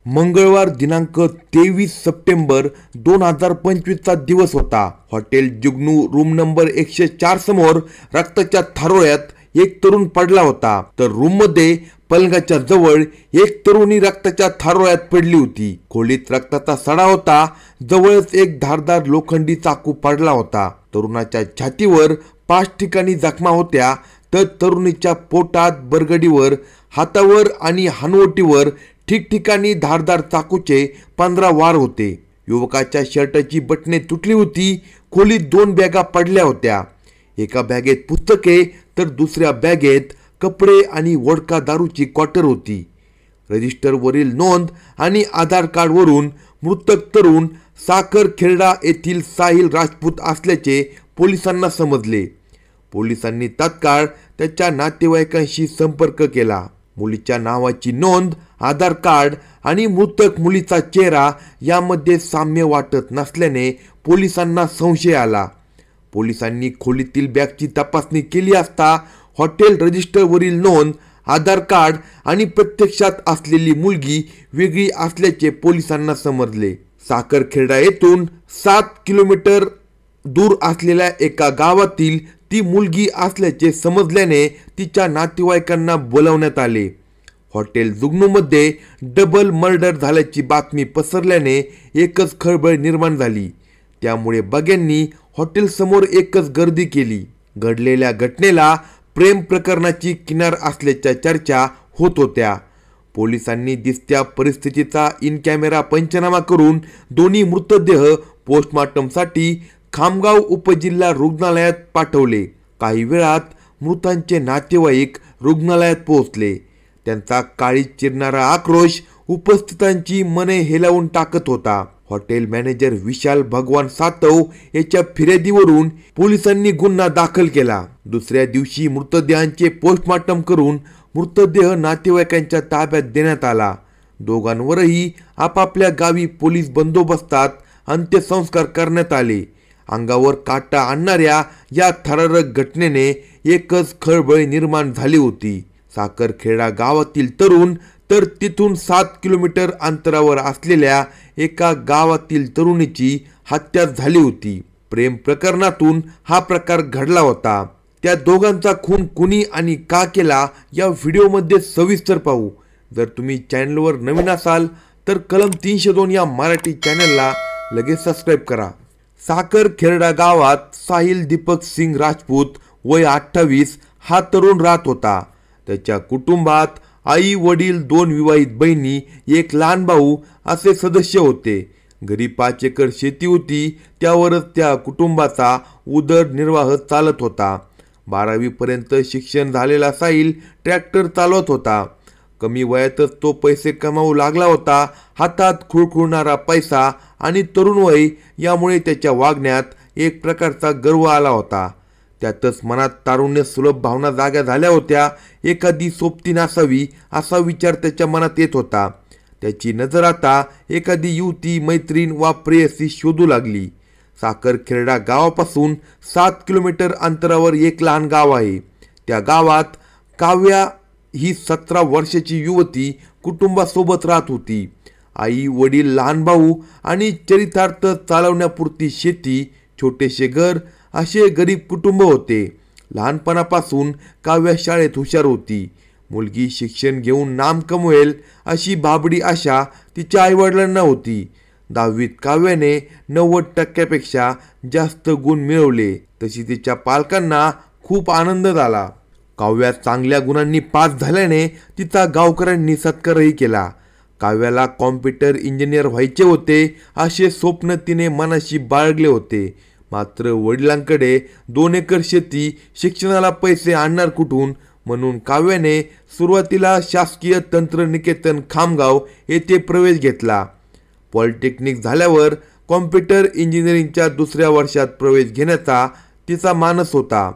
मंगळवार दिनांक 23 सप्टेंबर 2025 चा दिवस होता. हॉटेल जुगनू रूम नंबर 104 समोर रक्ताच्या थारोळ्यात एक तरुण पडला होता. तर रूम मध्ये पलंगाच्या जवळ एक तरुणी रक्ताच्या थारोळ्यात पडली होती. खोलीत रक्ताचा सडा होता. जवळच एक धारदार लोखंडी चाकू पडला होता. तरुणाच्या छातीवर 5 ठिकाणी जखमा होत्या. तर तरुणीच्या पोटात, बरगडीवर, हातावर आणि हनवटीवर ठिकठिकाणी धारदार चाकूचे 15 वार होते. युवकाच्या शर्टाची बटणे तुटली होती. खोलीत 2 बॅगा पडल्या होत्या. एका बॅगेत पुस्तके तर दुसऱ्या बॅगेत कपडे आणि वोडका दारूची क्वार्टर होती. रजिस्टरवरील नोंद आणि आधार कार्डवरून मृतक तरुण साखरखेर्डा येथील साहिल राजपूत असल्याचे पोलिसांना समजले. पोलिसांनी तात्काळ त्याच्या नातेवाईकांशी संपर्क केला. मुलीच्या नावाची नोंद, आधार कार्ड आणि मृतक मुलीचा चेहरा यामध्ये साम्य वाटत नसल्याने पोलिसांना संशय आला. पोलिसांनी खोलीतील बॅगची तपासणी केली असता हॉटेल रजिस्टरवरील नोंद, आधार कार्ड आणि प्रत्यक्षात असलेली मुलगी वेगळी असल्याचे पोलिसांना समजले. साखरखेर्डा येथून 7 किलोमीटर दूर असलेल्या एका गावातील ती मुलगी असल्याचे समजल्याने तिच्या नातेवाईकांना बोलावण्यात आले. हॉटेल जुगनूमध्ये डबल मर्डर झाल्याची बातमी पसरल्याने एकच खळबळ निर्माण झाली. त्यामुळे बघ्यांनी हॉटेलसमोर एकच गर्दी केली. घडलेल्या घटनेला प्रेम प्रकरणाची किनार असल्याच्या चर्चा होत होत्या. पोलिसांनी दिसत्या परिस्थितीचा इन कॅमेरा पंचनामा करून दोन्ही मृतदेह पोस्टमॉर्टमसाठी खामगाव उपजिल्हा रुग्णालयात पाठवले. काही वेळात मृतांचे नातेवाईक रुग्णालयात पोहोचले. त्यांचा काळीज चिरणारा आक्रोश उपस्थितांची मने हेलावून टाकत होता. हॉटेल मॅनेजर विशाल भगवान सातव याच्या फिर्यादीवरून पोलिसांनी गुन्हा दाखल केला. दुसऱ्या दिवशी मृतदेहांचे पोस्टमॉर्टम करून मृतदेह नातेवाईकांच्या ताब्यात देण्यात आला. दोघांवरही आपापल्या गावी पोलीस बंदोबस्तात अंत्यसंस्कार करण्यात आले. अंगावर काटा आणणाऱ्या या थरारक घटनेने एकच खळबळ निर्माण झाली होती. साखरखेडा गावातील तरुण तर तिथून 7 किलोमीटर अंतरावर असलेल्या एका गावातील तरुणीची हत्या झाली होती. प्रेम प्रकरणातून हा प्रकार घडला होता. त्या दोघांचा खून कुणी आणि का केला या व्हिडिओमध्ये सविस्तर पाहू. जर तुम्ही चॅनलवर नवीन असाल तर कलम 302 या मराठी चॅनलला लगेच सबस्क्राईब करा. साखरखेर्डा गावात साहिल दीपक सिंग राजपूत वय 28 हा तरुण राहत होता. त्याच्या कुटुंबात आई, वडील, 2 विवाहित बहिणी, एक लहान भाऊ असे सदस्य होते. घरी 5 एकर शेती होती. त्यावरच त्या कुटुंबाचा उदरनिर्वाह चालत होता. 12वी पर्यंत शिक्षण झालेला साहिल ट्रॅक्टर चालवत होता. कमी वयातच तो पैसे कमावू लागला होता. हातात खुळखुळणारा पैसा आणि तरुण वय यामुळे त्याच्या वागण्यात एक प्रकारचा गर्व आला होता. त्यातच मनात तारुण्य सुलभ भावना जाग्या झाल्या होत्या. एखादी सोबतीन असावी असा विचार त्याच्या मनात येत होता. त्याची नजर आता एखादी युवती, मैत्रीण वा प्रेयसी शोधू लागली. साखरखेर्डा गावापासून 7 किलोमीटर अंतरावर एक लहान गाव आहे. त्या गावात काव्या ही 17 वर्षाची युवती कुटुंबासोबत राहत होती. आई, वडील, लहान भाऊ आणि चरितार्थ चालवण्यापुरती शेती, छोटेसे घर असे गरीब कुटुंब होते. लहानपणापासून काव्या शाळेत हुशार होती. मुलगी शिक्षण घेऊन नाम कमवेल अशी बाबडी आशा तिच्या आईवडिलांना होती. 10वीत काव्याने 90% जास्त गुण मिळवले. तशी तिच्या पालकांना खूप आनंद झाला. काव्या चांगल्या गुणांनी पास झाल्याने तिचा गावकऱ्यांनी सत्कारही केला. काव्याला कॉम्प्युटर इंजिनियर व्हायचे होते असे स्वप्न तिने मनाशी बाळगले होते. मात्र वडिलांकडे 2 एकर शेती, शिक्षणाला पैसे आणणार कुठून, म्हणून काव्याने सुरुवातीला शासकीय तंत्रनिकेतन खामगाव येथे प्रवेश घेतला. पॉलिटेक्निक झाल्यावर कॉम्प्युटर इंजिनिअरिंगच्या 2ऱ्या वर्षात प्रवेश घेण्याचा तिचा मानस होता.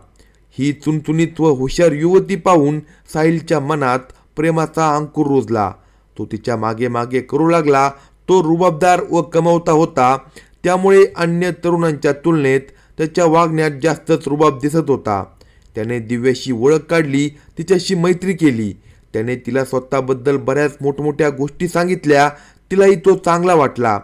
ही चुणचुणीत व हुशार युवती पाहून साहिलच्या मनात प्रेमाचा अंकुर रुजला. तो तिच्या मागे मागे करू लागला. तो रुबाबदार व कमावता होता. त्यामुळे अन्य तरुणांच्या तुलनेत त्याच्या वागण्यात जास्तच रुबाब दिसत होता. त्याने दिव्याशी ओळख काढली. तिच्याशी मैत्री केली. त्याने तिला स्वतःबद्दल बऱ्याच मोठमोठ्या गोष्टी सांगितल्या. तिलाही तो चांगला वाटला.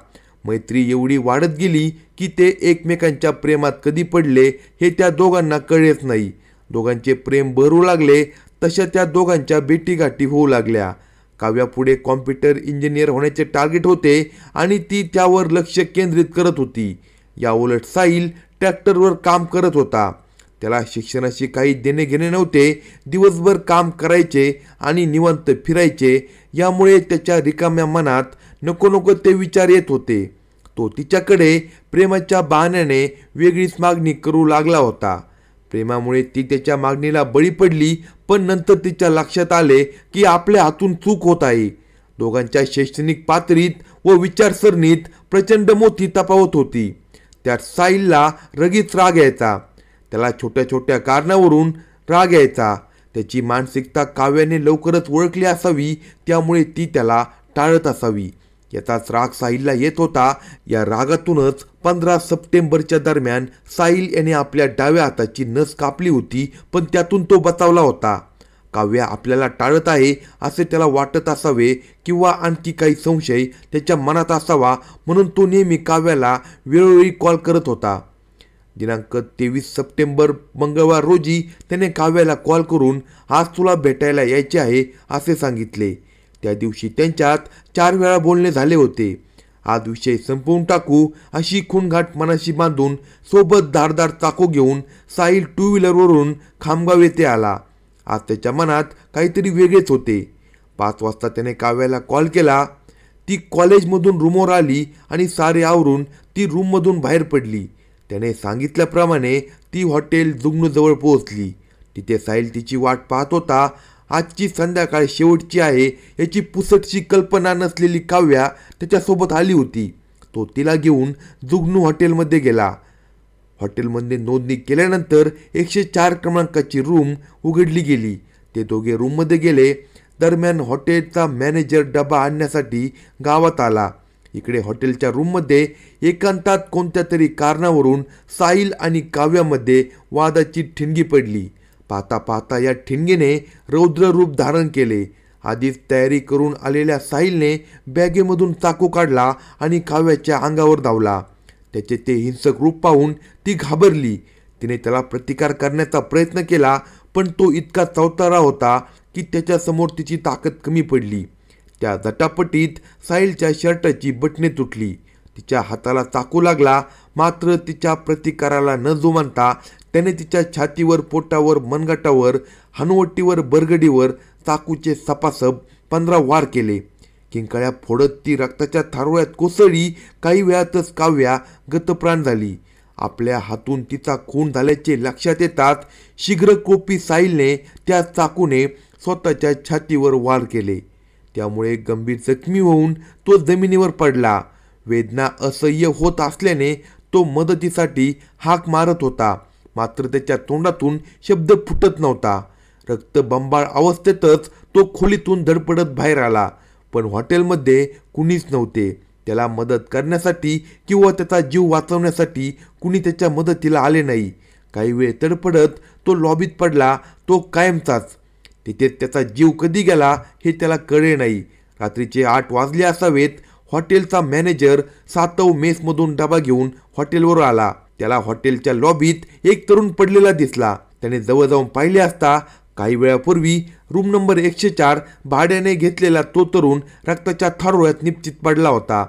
मैत्री एवढी वाढत गेली की ते एकमेकांच्या प्रेमात कधी पडले हे त्या दोघांना कळलेच नाही. दोघांचे प्रेम बहरू लागले तशा त्या दोघांच्या भेटीगाठी होऊ लागल्या. काव्यापुढे कॉम्प्युटर इंजिनियर होण्याचे टार्गेट होते आणि ती त्यावर लक्ष केंद्रित करत होती. या उलट साहिल ट्रॅक्टरवर काम करत होता. त्याला शिक्षणाशी काही देणे घेणे नव्हते. दिवसभर काम करायचे आणि निवांत फिरायचे. यामुळे त्याच्या रिकाम्या मनात नको नको ते विचार येत होते. तो तिच्याकडे प्रेमाच्या बहाण्याने वेगळीच मागणी करू लागला होता. प्रेमामुळे ती त्याच्या मागणीला बळी पडली, पण नंतर तिच्या लक्षात आले की आपल्या हातून चूक होत आहे. दोघांच्या शैक्षणिक पातळीत व विचारसरणीत प्रचंड मोठी तफावत होती. त्यात साहिलला रगीच राग यायचा. त्याला छोट्या छोट्या कारणावरून राग यायचा. त्याची मानसिकता काव्याने लवकरच ओळखली असावी, त्यामुळे ती त्याला टाळत असावी. याचाच राग साहिलला येत होता. या रागातूनच 15 सप्टेंबरच्या दरम्यान साहिल याने आपल्या डाव्या हाताची नस कापली होती, पण त्यातून तो बचावला होता. काव्या आपल्याला टाळत आहे असे त्याला वाटत असावे किंवा आणखी काही संशय त्याच्या मनात असावा, म्हणून तो नेहमी काव्याला वेळोवेळी कॉल करत होता. दिनांक 23 सप्टेंबर मंगळवार रोजी त्याने काव्याला कॉल करून आज तुला भेटायला यायचे आहे असे सांगितले. त्या दिवशी त्यांच्यात 4 वेळा बोलणे झाले होते. आज विषय संपवून टाकू अशी खूणघाट मनाशी बांधून सोबत धारदार चाकू घेऊन साहिल 2 व्हीलरवरून खामगाव येथे आला. आज त्याच्या मनात काहीतरी वेगळेच होते. 5 वाजता त्याने काव्याला कॉल केला. ती कॉलेजमधून रूमवर आली आणि सारे आवरून ती रूममधून बाहेर पडली. त्याने सांगितल्याप्रमाणे ती हॉटेल जुगनूजवळ पोहोचली. तिथे साहिल तिची वाट पाहत होता. आजची संध्याकाळ शेवटची आहे याची पुसटशी कल्पना नसलेली काव्या त्याच्यासोबत आली होती. तो तिला घेऊन जुगनू हॉटेलमध्ये गेला. हॉटेलमध्ये नोंदणी केल्यानंतर 104 क्रमांकाची रूम उघडली गेली. ते दोघे रूममध्ये गेले. दरम्यान हॉटेलचा मॅनेजर डबा आणण्यासाठी गावात आला. इकडे हॉटेलच्या रूममध्ये एकांतात कोणत्या तरी कारणावरून साहिल आणि काव्यामध्ये वादाची ठिणगी पडली. पाहता पाहता या ठिणगीने रौद्र रूप धारण केले. आधीच तयारी करून आलेल्या साहिलने बॅगेमधून चाकू काढला आणि काव्याच्या अंगावर धावला. त्याचे ते हिंसक रूप पाहून ती घाबरली. तिने त्याला प्रतिकार करण्याचा प्रयत्न केला, पण तो इतका चवतारा होता की त्याच्यासमोर तिची ताकद कमी पडली. त्या झटापटीत साहिलच्या शर्टाची बटणे तुटली. तिच्या हाताला चाकू लागला. मात्र तिच्या प्रतिकाराला न जुमानता त्याने तिच्या छातीवर, पोटावर, मनगटावर, हनुवटीवर, बरगडीवर चाकूचे सपासप 15 वार केले. किंकाळ्या फोडत ती रक्ताच्या थारोळ्यात कोसळली. काही वेळातच काव्या गतप्राण झाली. आपल्या हातून तिचा खून झाल्याचे लक्षात येतात शीघ्रकोपी साहिलने त्या चाकूने स्वतःच्या छातीवर वार केले. त्यामुळे गंभीर जखमी होऊन तो जमिनीवर पडला. वेदना असह्य होत असल्याने तो मदतीसाठी हाक मारत होता, मात्र त्याच्या तोंडातून शब्द फुटत नव्हता. रक्तबंबाळ अवस्थेतच तो खोलीतून धडपडत बाहेर आला, पण हॉटेलमध्ये कुणीच नव्हते. त्याला मदत करण्यासाठी किंवा त्याचा जीव वाचवण्यासाठी कुणी त्याच्या मदतीला आले नाही. काही वेळ तडपडत तो लॉबीत पडला. तो कायमचाच. तिथे त्याचा जीव कधी गेला हे त्याला कळे नाही. रात्रीचे 8 वाजले असावेत. हॉटेलचा मॅनेजर सातव मेसमधून डबा घेऊन हॉटेलवर आला. त्याला हॉटेलच्या लॉबीत एक तरुण पडलेला दिसला. त्याने जवळ जाऊन पाहिले असता काही वेळापूर्वी रूम नंबर 104 भाड्याने घेतलेला तो तरुण रक्ताच्या थारोळ्यात निपचित पडला होता.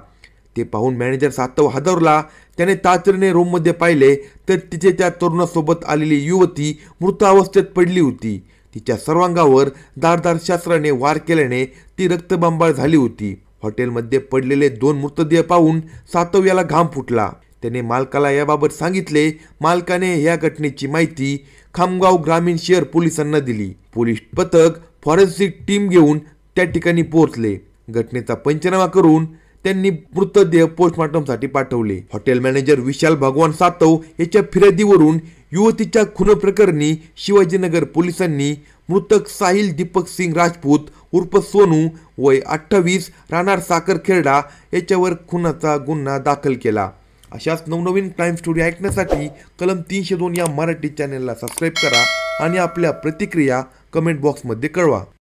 ते पाहून मॅनेजर सातव हादरला. त्याने तातडीने रूममध्ये पाहिले तर तिथे त्या तरुणासोबत आलेली युवती मृत अवस्थेत पडली होती. तिच्या सर्वांगावर धारदार शस्त्राने वार केल्याने ती रक्तबंबाळ झाली होती. हॉटेलमध्ये पडलेले 2 मृतदेह पाहून सातव याला घाम फुटला. त्याने मालकाला याबाबत सांगितले. मालकाने या घटनेची माहिती खामगाव ग्रामीण शहर पोलिसांना दिली. पोलीस पथक फॉरेन्सिक टीम घेऊन त्या ठिकाणी पोहोचले. घटनेचा पंचनामा करून त्यांनी मृतदेह पोस्टमॉर्टमसाठी पाठवले. हॉटेल मॅनेजर विशाल भगवान सातव याच्या फिर्यादीवरून युवतीच्या खून प्रकरणी शिवाजीनगर पोलिसांनी मृतक साहिल दीपक सिंग राजपूत उर्फ सोनू वय 28 राहणार साखरखेर्डा याच्यावर खुनाचा गुन्हा दाखल केला. अशाच नवनवीन क्राईम स्टोरी ऐकण्यासाठी कलम 302 या मराठी चॅनलला सबस्क्राईब करा आणि आपल्या प्रतिक्रिया कमेंट बॉक्समध्ये कळवा.